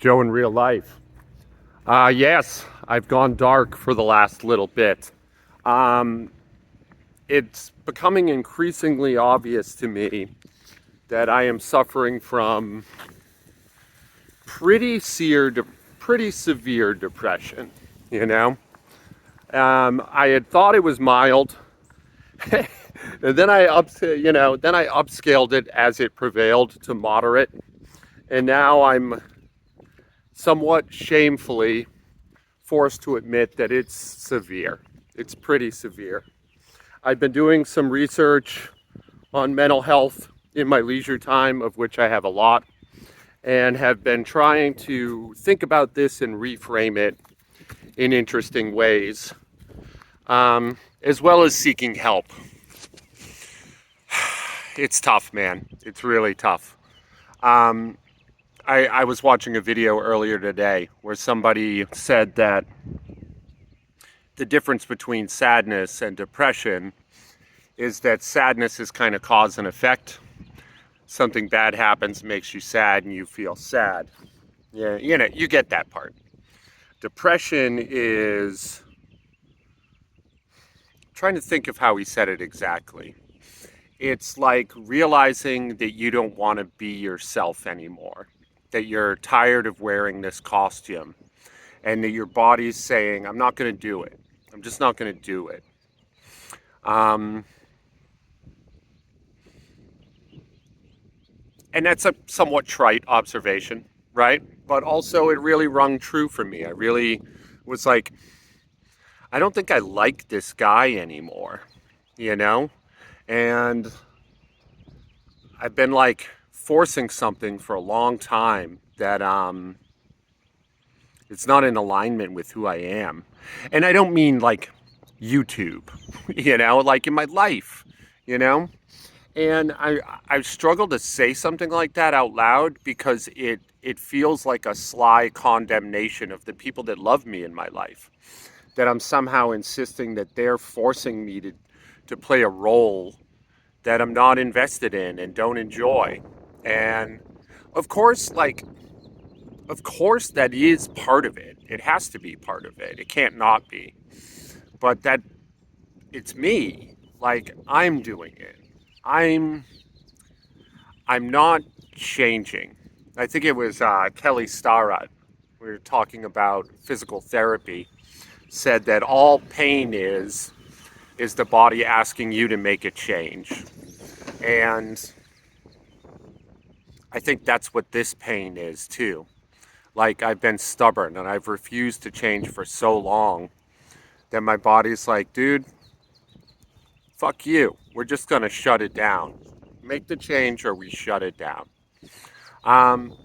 Joe in real life. Yes, I've gone dark for the last little bit. Um, it's becoming increasingly obvious to me that I am suffering from pretty pretty severe depression. You know, I had thought it was mild, and then then I upscaled it as it prevailed to moderate, and now I'm somewhat shamefully forced to admit that it's severe. It's pretty severe. I've been doing some research on mental health in my leisure time, of which I have a lot, and have been trying to think about this and reframe it in interesting ways, as well as seeking help. It's tough, man. It's really tough. Um, I was watching a video earlier today where somebody said that the difference between sadness and depression is that sadness is kind of cause and effect. Something bad happens, makes you sad, and you feel sad. Yeah, you get that part. Depression is, I'm trying to think of how he said it exactly. It's like realizing that you don't want to be yourself anymore, that you're tired of wearing this costume, and that your body's saying, I'm not going to do it. I'm just not going to do it. And that's a somewhat trite observation, right? But also, it really rung true for me. I really was like, I don't think I like this guy anymore, you know? And I've been like forcing something for a long time that it's not in alignment with who I am. And I don't mean like YouTube, like in my life, you know? And I struggle to say something like that out loud because it feels like a sly condemnation of the people that love me in my life. That I'm somehow insisting that they're forcing me to play a role that I'm not invested in and don't enjoy. And of course, of course that is part of it. It has to be part of it. It can't not be. But that it's me. Like I'm doing it. I'm not changing. I think it was Kelly Starrett. We were talking about physical therapy. Said that all pain is the body asking you to make a change, and I think that's what this pain is too. Like I've been stubborn and I've refused to change for so long that my body's like, dude, fuck you. We're just gonna shut it down. Make the change or we shut it down. Um,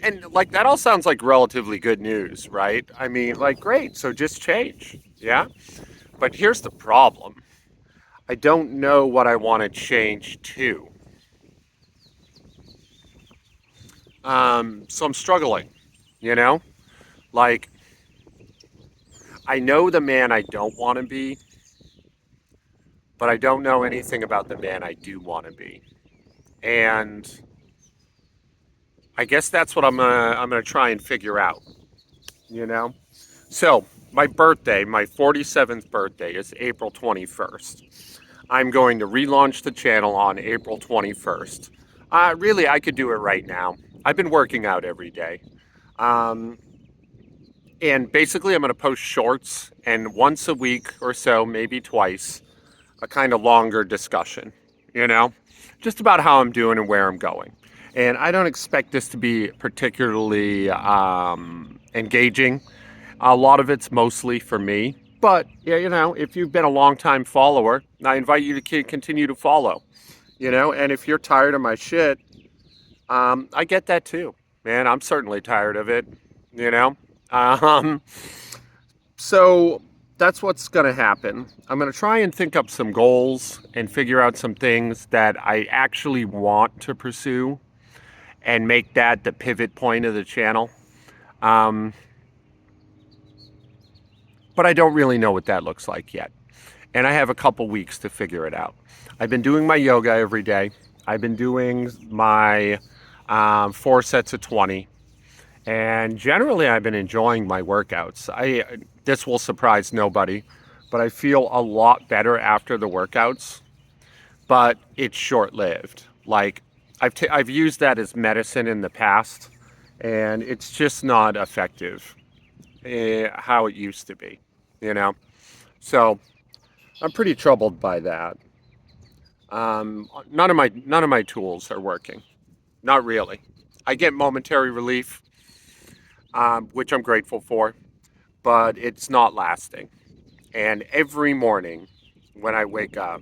and like that all sounds like relatively good news, right? I mean, like, great, so just change, yeah? But here's the problem. I don't know what I want to change to. So I'm struggling, you know? Like, I know the man I don't want to be, but I don't know anything about the man I do want to be. And I guess that's what I'm gonna try and figure out, you know? So, my birthday, my 47th birthday is April 21st. I'm going to relaunch the channel on April 21st. Really, I could do it right now. I've been working out every day. Um, and basically, I'm going to post shorts and once a week or so, maybe twice, a kind of longer discussion, you know, just about how I'm doing and where I'm going. And I don't expect this to be particularly engaging. A lot of it's mostly for me. But, yeah, if you've been a long time follower, I invite you to continue to follow, and if you're tired of my shit, I get that too, man. I'm certainly tired of it, you know? Um, so that's what's going to happen. I'm going to try and think up some goals and figure out some things that I actually want to pursue and make that the pivot point of the channel. But I don't really know what that looks like yet. And I have a couple weeks to figure it out. I've been doing my yoga every day. I've been doing my 4 sets of 20. And generally, I've been enjoying my workouts. This will surprise nobody, but I feel a lot better after the workouts. But it's short-lived. Like I've used that as medicine in the past, and it's just not effective how it used to be. You know, so I'm pretty troubled by that. None of my tools are working. Not really. I get momentary relief, which I'm grateful for, but it's not lasting. And every morning when I wake up,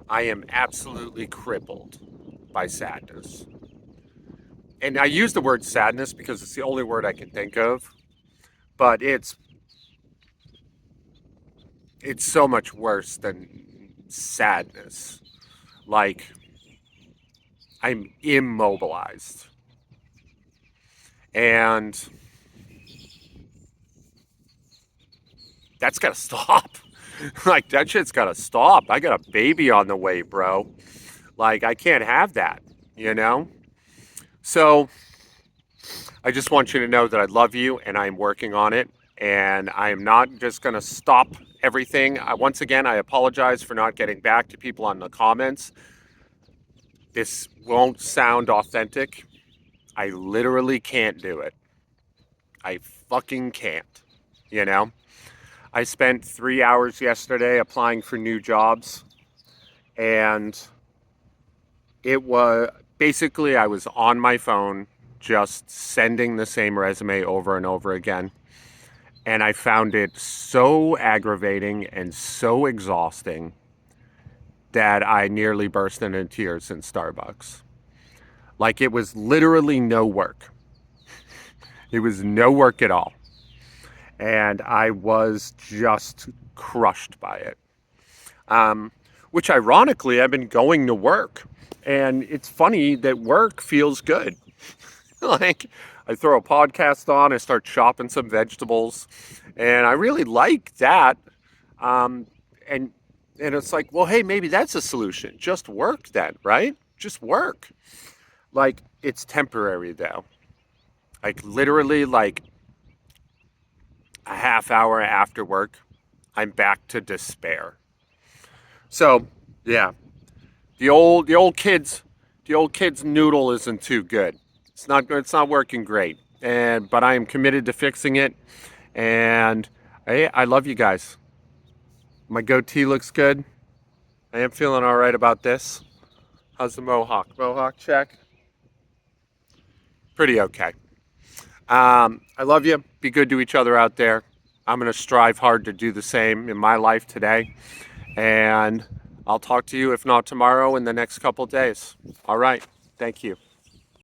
I am absolutely crippled by sadness. And I use the word sadness because it's the only word I can think of, but it's so much worse than sadness. Like I'm immobilized. And that's got to stop. Like that shit's got to stop. I got a baby on the way, bro. Like I can't have that, you know? So I just want you to know that I love you and I'm working on it. And I am not just going to stop everything. Once again, I apologize for not getting back to people on the comments. This won't sound authentic. I literally can't do it. I fucking can't, you know? I spent 3 hours yesterday applying for new jobs, and it was basically I was on my phone just sending the same resume over and over again. And I found it so aggravating and so exhausting that I nearly burst into tears in Starbucks. Like it was literally no work. It was no work at all. And I was just crushed by it. Which ironically, I've been going to work. And it's funny that work feels good. Like I throw a podcast on, I start chopping some vegetables, and I really like that. Um, and and it's like, well, hey, maybe that's a solution. Just work then, right? Just work. Like it's temporary though. Like literally, like a half hour after work, I'm back to despair. So yeah, the old kids noodle isn't too good. It's not working great. But I am committed to fixing it. And I love you guys. My goatee looks good. I am feeling all right about this. How's the mohawk? Mohawk check. Pretty okay. I love you. Be good to each other out there. I'm going to strive hard to do the same in my life today. And I'll talk to you, if not tomorrow, in the next couple days. All right. Thank you.